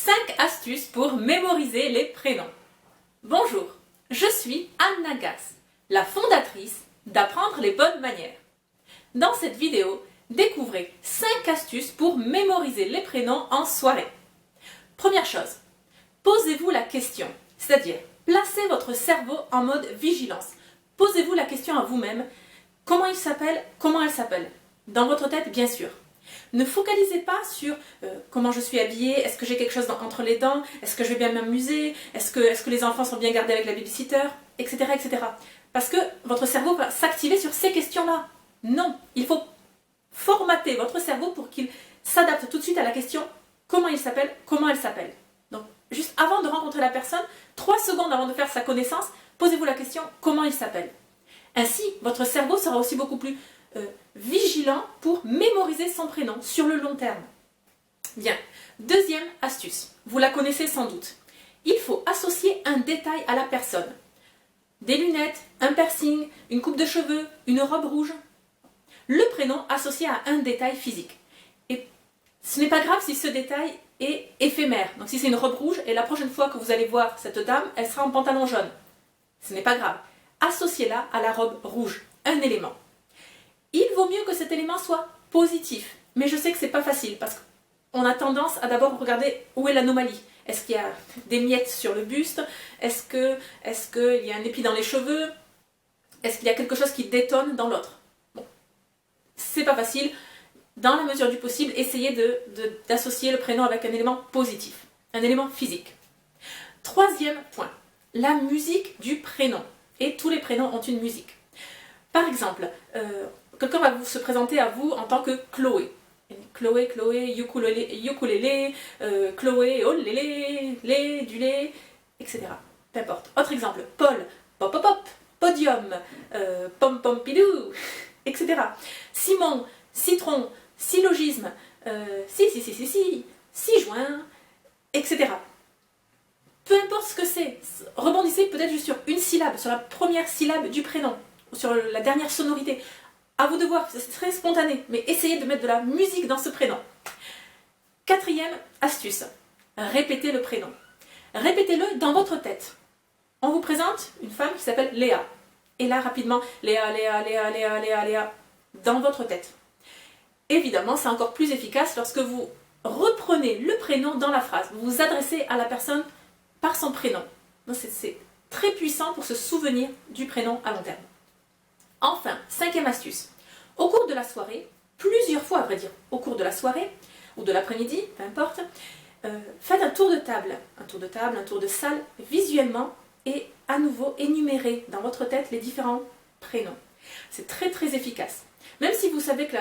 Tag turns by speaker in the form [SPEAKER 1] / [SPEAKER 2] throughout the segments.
[SPEAKER 1] 5 astuces pour mémoriser les prénoms. Bonjour, je suis Anne Nagas, la fondatrice d'Apprendre les bonnes manières. Dans cette vidéo, découvrez 5 astuces pour mémoriser les prénoms en soirée. Première chose, posez-vous la question, c'est-à-dire placez votre cerveau en mode vigilance. Posez-vous la question à vous-même, comment il s'appelle, comment elle s'appelle. Dans votre tête, bien sûr. Ne focalisez pas sur comment je suis habillée, est-ce que j'ai quelque chose entre les dents, est-ce que je vais bien m'amuser, est-ce que les enfants sont bien gardés avec la babysitter, etc., etc. Parce que votre cerveau va s'activer sur ces questions-là. Non, il faut formater votre cerveau pour qu'il s'adapte tout de suite à la question comment il s'appelle, comment elle s'appelle. Donc, juste avant de rencontrer la personne, 3 secondes avant de faire sa connaissance, posez-vous la question comment il s'appelle. Ainsi, votre cerveau sera aussi beaucoup plus vigilant pour mémoriser son prénom sur le long terme. Bien, deuxième astuce, vous la connaissez sans doute. Il faut associer un détail à la personne. Des lunettes, un piercing, une coupe de cheveux, une robe rouge. Le prénom associé à un détail physique. Et ce n'est pas grave si ce détail est éphémère. Donc si c'est une robe rouge et la prochaine fois que vous allez voir cette dame, elle sera en pantalon jaune. Ce n'est pas grave. Associez-la à la robe rouge, un élément. Il vaut mieux que cet élément soit positif. Mais je sais que ce n'est pas facile parce qu'on a tendance à d'abord regarder où est l'anomalie. Est-ce qu'il y a des miettes sur le buste? Est-ce qu'il y a un épi dans les cheveux? Est-ce qu'il y a quelque chose qui détonne dans l'autre? Bon, c'est pas facile. Dans la mesure du possible, essayez d'associer le prénom avec un élément positif, un élément physique. Troisième point, la musique du prénom. Et tous les prénoms ont une musique. Par exemple, quelqu'un va se présenter à vous en tant que Chloé. Chloé, ukulélé, Chloé, oh lélé, lé, du lait, etc. Peu importe. Autre exemple, Paul, pop pop pop, podium, pom pom pidou, etc. Simon, citron, syllogisme, si juin, etc. Peu importe ce que c'est, rebondissez peut-être juste sur une syllabe, sur la première syllabe du prénom, sur la dernière sonorité. À vous de voir, c'est très spontané, mais essayez de mettre de la musique dans ce prénom. Quatrième astuce, répétez le prénom. Répétez-le dans votre tête. On vous présente une femme qui s'appelle Léa. Et là, rapidement, Léa, Léa, Léa, Léa, Léa, Léa, dans votre tête. Évidemment, c'est encore plus efficace lorsque vous reprenez le prénom dans la phrase. Vous vous adressez à la personne par son prénom. C'est très puissant pour se souvenir du prénom à long terme. Enfin, cinquième astuce. Au cours de la soirée, plusieurs fois à vrai dire, au cours de la soirée, ou de l'après-midi, peu importe, faites un tour de table, un tour de salle, visuellement, et à nouveau énumérez dans votre tête les différents prénoms. C'est très très efficace. Même si vous savez que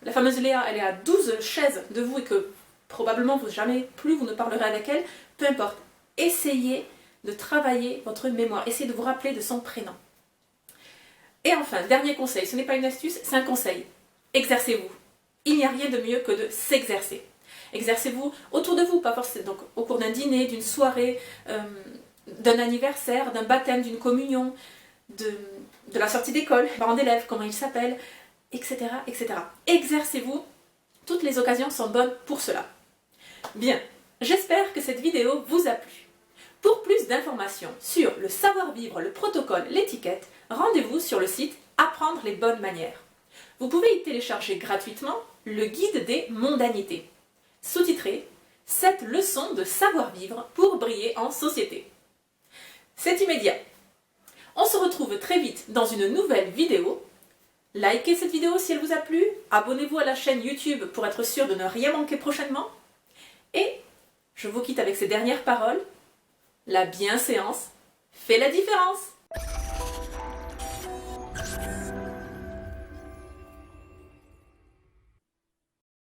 [SPEAKER 1] la fameuse Léa, elle est à 12 chaises de vous et que probablement jamais plus vous ne parlerez avec elle, peu importe. Essayez de travailler votre mémoire, essayez de vous rappeler de son prénom. Et enfin, dernier conseil, ce n'est pas une astuce, c'est un conseil. Exercez-vous. Il n'y a rien de mieux que de s'exercer. Exercez-vous autour de vous, pas forcément donc au cours d'un dîner, d'une soirée, d'un anniversaire, d'un baptême, d'une communion, de la sortie d'école, parents d'élèves, comment ils s'appellent, etc., etc. Exercez-vous, toutes les occasions sont bonnes pour cela. Bien, j'espère que cette vidéo vous a plu. Pour plus d'informations sur le savoir-vivre, le protocole, l'étiquette, rendez-vous sur le site Apprendre les bonnes manières. Vous pouvez y télécharger gratuitement le guide des mondanités, sous-titré « 7 leçons de savoir-vivre pour briller en société ». C'est immédiat. On se retrouve très vite dans une nouvelle vidéo. Likez cette vidéo si elle vous a plu, abonnez-vous à la chaîne YouTube pour être sûr de ne rien manquer prochainement. Et je vous quitte avec ces dernières paroles. La bienséance fait la différence.